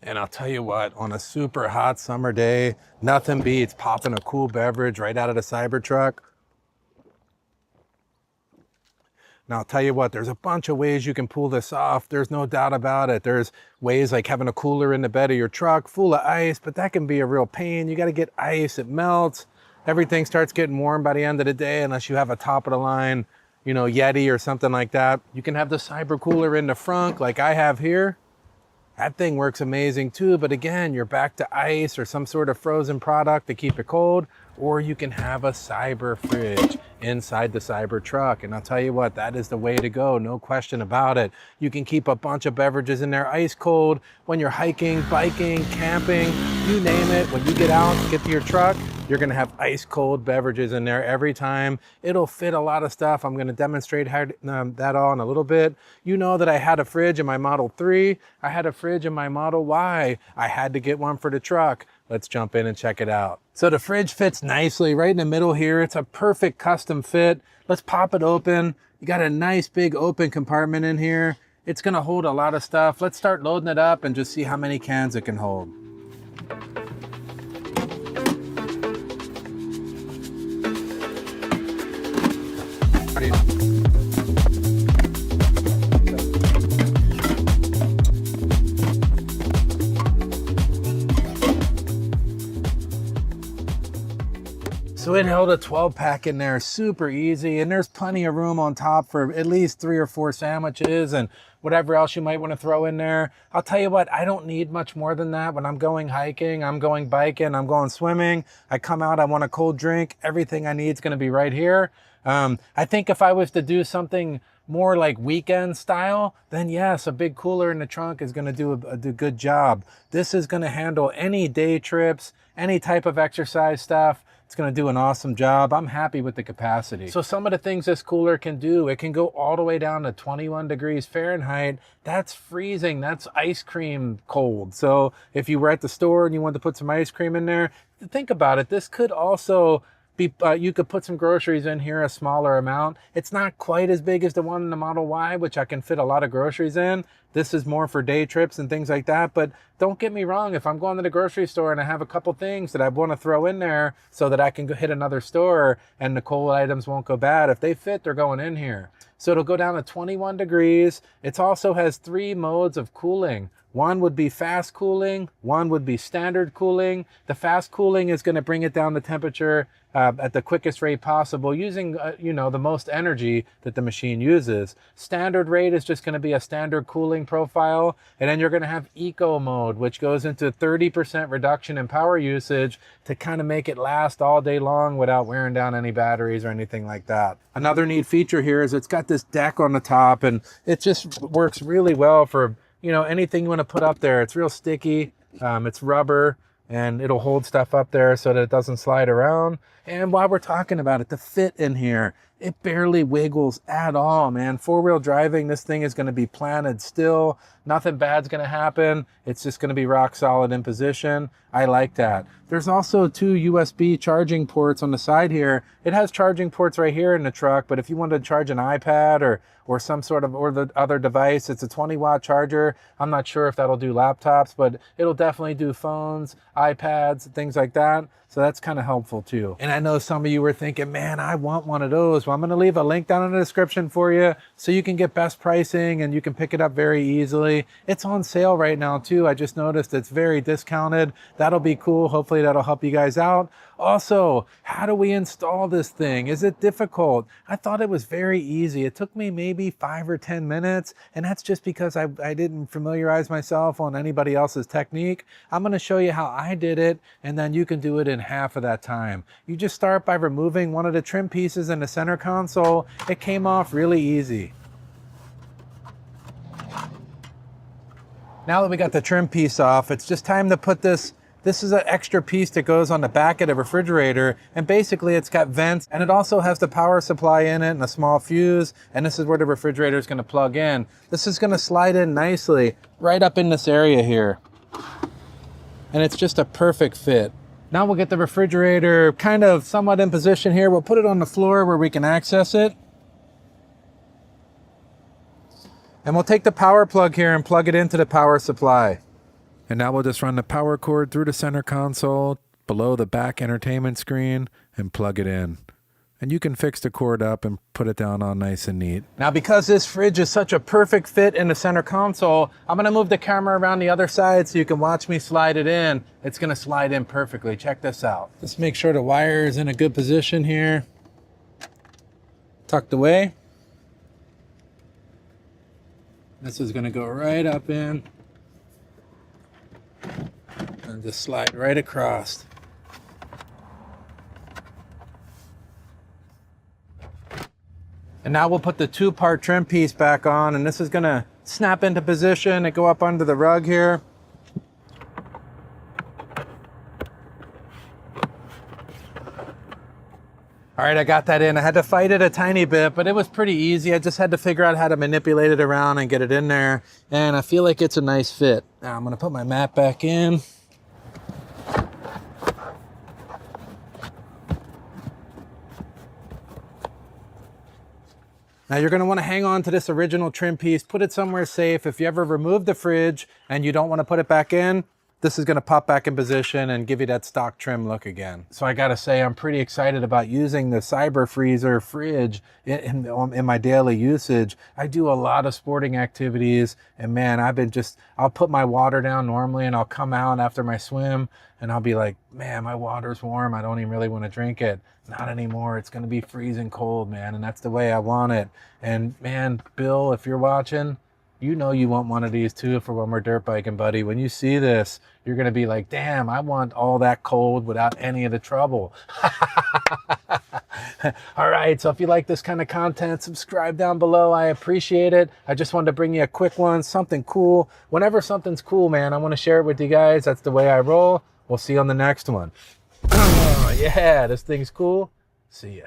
And I'll tell you what, on a super hot summer day, nothing beats popping a cool beverage right out of the Cybertruck. Now, I'll tell you what, there's a bunch of ways you can pull this off. There's no doubt about it. There's ways like having a cooler in the bed of your truck full of ice, but that can be a real pain. You got to get ice, it melts. Everything starts getting warm by the end of the day unless you have a top of the line, you know, Yeti or something like that. You can have the Cyber Cooler in the front like I have here. That thing works amazing too, but again, you're back to ice or some sort of frozen product to keep it cold, or you can have a cyber fridge inside the Cybertruck. And I'll tell you what, that is the way to go, no question about it. You can keep a bunch of beverages in there ice cold when you're hiking, biking, camping, you name it. When you get out, get to your truck, you're gonna have ice cold beverages in there every time. It'll fit a lot of stuff. I'm gonna demonstrate how that all in a little bit. You know that I had a fridge in my Model 3. I had a fridge in my Model Y. I had to get one for the truck. Let's jump in and check it out. So the fridge fits nicely right in the middle here. It's a perfect custom fit. Let's pop it open. You got a nice big open compartment in here. It's gonna hold a lot of stuff. Let's start loading it up and just see how many cans it can hold. So it held a 12 pack in there, super easy, and there's plenty of room on top for at least 3 or 4 sandwiches and whatever else you might want to throw in there. I'll tell you what, I don't need much more than that. When I'm going hiking, I'm going biking, I'm going swimming, I come out, I want a cold drink, everything I need is going to be right here. I think if I was to do something more like weekend style, then yes, a big cooler in the trunk is going to do a good job. This is going to handle any day trips, any type of exercise stuff. It's going to do an awesome job. I'm happy with the capacity. So some of the things this cooler can do, it can go all the way down to 21 degrees Fahrenheit. That's freezing. That's ice cream cold. So if you were at the store and you wanted to put some ice cream in there, think about it. This could also be, you could put some groceries in here, a smaller amount. It's not quite as big as the one in the Model Y, which I can fit a lot of groceries in. This is more for day trips and things like that. But don't get me wrong, if I'm going to the grocery store and I have a couple things that I want to throw in there so that I can go hit another store and the cold items won't go bad, if they fit, they're going in here. So it'll go down to 21 degrees. It also has 3 modes of cooling. One would be fast cooling, one would be standard cooling. The fast cooling is going to bring it down the temperature at the quickest rate possible using, you know, the most energy that the machine uses. Standard rate is just going to be a standard cooling profile. And then you're going to have eco mode, which goes into 30% reduction in power usage to kind of make it last all day long without wearing down any batteries or anything like that. Another neat feature here is it's got this deck on the top, and it just works really well for, you know, anything you want to put up there. It's real sticky, it's rubber, and it'll hold stuff up there so that it doesn't slide around. And while we're talking about it, the fit in here, it barely wiggles at all, man. 4-wheel driving, this thing is going to be planted still. Nothing bad's going to happen. It's just going to be rock solid in position. I like that. There's also 2 USB charging ports on the side here. It has charging ports right here in the truck, but if you want to charge an iPad or some sort of or the other device, it's a 20-watt charger. I'm not sure if that'll do laptops, but it'll definitely do phones, iPads, things like that. So that's kind of helpful too. And I know some of you were thinking, man, I want one of those. Well, I'm going to leave a link down in the description for you so you can get best pricing and you can pick it up very easily. It's on sale right now too. I just noticed it's very discounted. That'll be cool. Hopefully that'll help you guys out. Also, how do we install this thing? Is it difficult? I thought it was very easy. It took me maybe 5 or 10 minutes, and that's just because I didn't familiarize myself on anybody else's technique. I'm going to show you how I did it, and then you can do it in half of that time. You just start by removing one of the trim pieces in the center console. It came off really easy. Now that we got the trim piece off, it's just time to put this. This is an extra piece that goes on the back of the refrigerator, and basically it's got vents, and it also has the power supply in it and a small fuse, and this is where the refrigerator is going to plug in. This is going to slide in nicely right up in this area here, and it's just a perfect fit. Now we'll get the refrigerator kind of somewhat in position here. We'll put it on the floor where we can access it. And we'll take the power plug here and plug it into the power supply. And now we'll just run the power cord through the center console, below the back entertainment screen, and plug it in. And you can fix the cord up and put it down all nice and neat. Now, because this fridge is such a perfect fit in the center console, I'm gonna move the camera around the other side so you can watch me slide it in. It's gonna slide in perfectly. Check this out. Just make sure the wire is in a good position here. Tucked away. This is gonna go right up in and just slide right across. And now we'll put the 2-part trim piece back on, and this is gonna snap into position and go up under the rug here. All right, I got that in. I had to fight it a tiny bit, but it was pretty easy. I just had to figure out how to manipulate it around and get it in there. And I feel like it's a nice fit. Now I'm gonna put my mat back in. Now you're gonna wanna hang on to this original trim piece, put it somewhere safe. If you ever remove the fridge and you don't wanna put it back in, this is gonna pop back in position and give you that stock trim look again. So I gotta say, I'm pretty excited about using the Cyber Freezer fridge in my daily usage. I do a lot of sporting activities, and man, I'll put my water down normally and I'll come out after my swim and I'll be like, man, my water's warm. I don't even really wanna drink it. Not anymore. It's gonna be freezing cold, man, and that's the way I want it. And man, Bill, if you're watching, you know you want one of these too for when we're dirt biking, buddy. When you see this, you're gonna be like, damn, I want all that cold without any of the trouble. All right, so if you like this kind of content, subscribe down below. I appreciate it. I just wanted to bring you a quick one, something cool. Whenever something's cool, man, I wanna share it with you guys. That's the way I roll. We'll see you on the next one. Oh, yeah, this thing's cool. See ya.